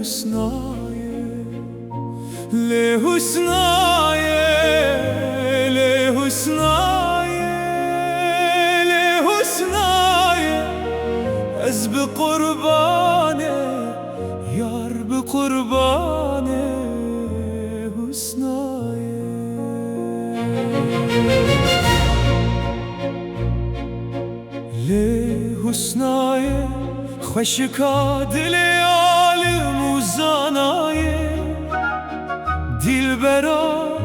حسنایه لحسنایه لحسنایه لحسنایه از به قربانه یار به قربانه حسنایه لحسنایه خوشکا دل عالم و زانایه دلبرا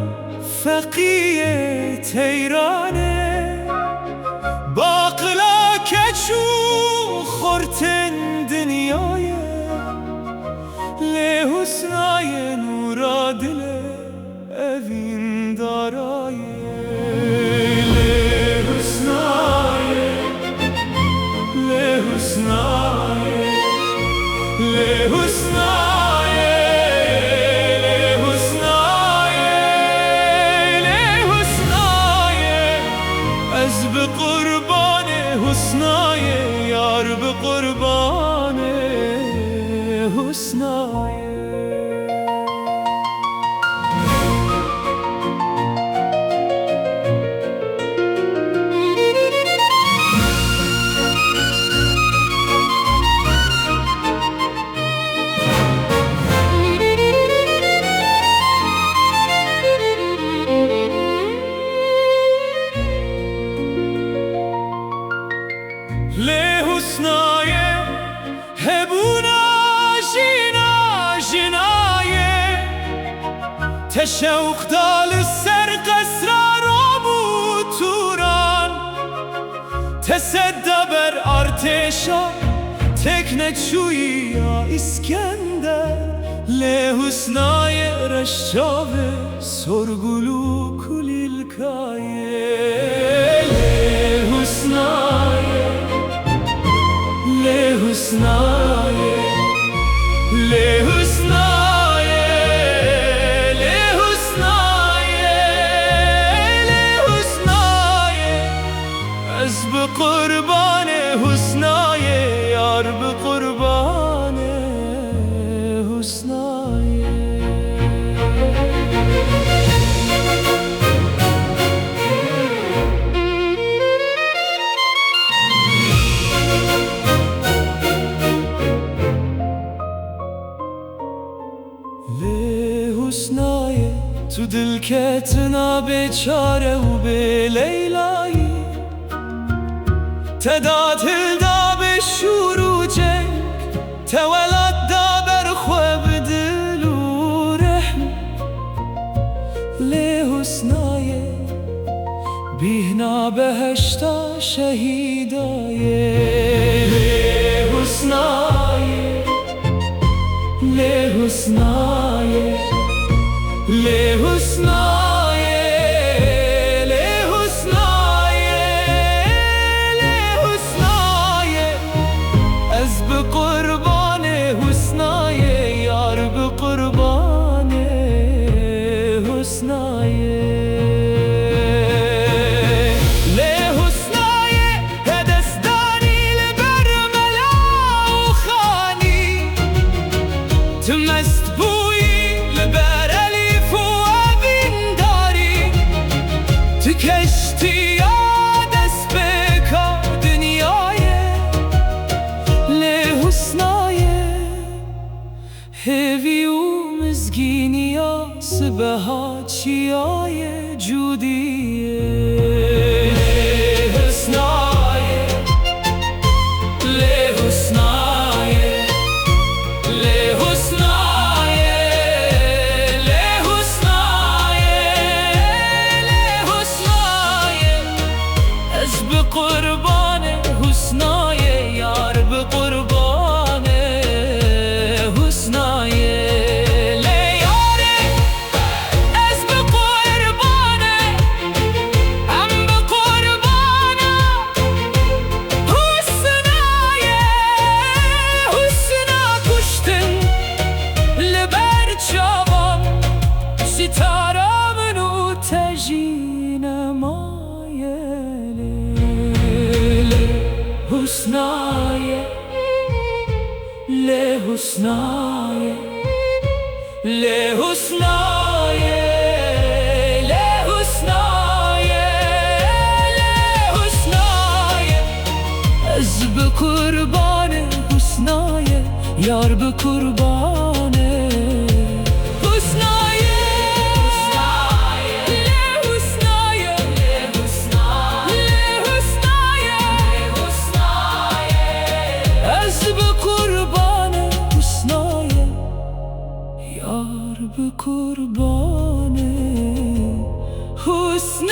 فقیه تیرانه باقلا کچو خورتن دنیایه لحسنایه نورا دل اوین دارایه لحسنایه لحسنایه لحسنایه لحسنایه لحسنایه از به قربان حسنایه یار به قربان حسنایه لحسنایه هبونا جینا جنایه تشوق دال سر قصرار بود توران تصدى بر ارتشا تکنه چویی یا اسکندر لحسنایه رشاوه سرگلو کلیلکایه لحسنایه لحسنایه لحسنایه لحسنایه لحسنایه از به قربان حسنایه یار به قربان حسنایه لحسنایه تو دل کتنا بیچاره و به لیلایی تداد هلدا به شروع جنگ تولد دا بر خواب دل و رحم لحسنایه بیهنا بهشتا شهیدایه لحسنایه لحسنایه لحسنایه لحسنایه لحسنایه از به قربان حسنایه یار به قربان حسنایه لحسنایه هدستانی لبر ملا و خانی تو مست بویی لبر الیف و ابین داری تو کشتی دست بکا دنیایه لحسنایه هوی و مزگینی سبه ها چیای جودیه لحسنایه لحسنایه لحسنایه لحسنایه لحسنایه از به قربان حسنایه یار به قربان حسنایه لیاره از به قربان لحسنای لحسنای لحسنای لحسنای از به قربان حسنای یار به قربان حسنای لحسنای لحسنای از به قربان حسنای یار به قربان حسن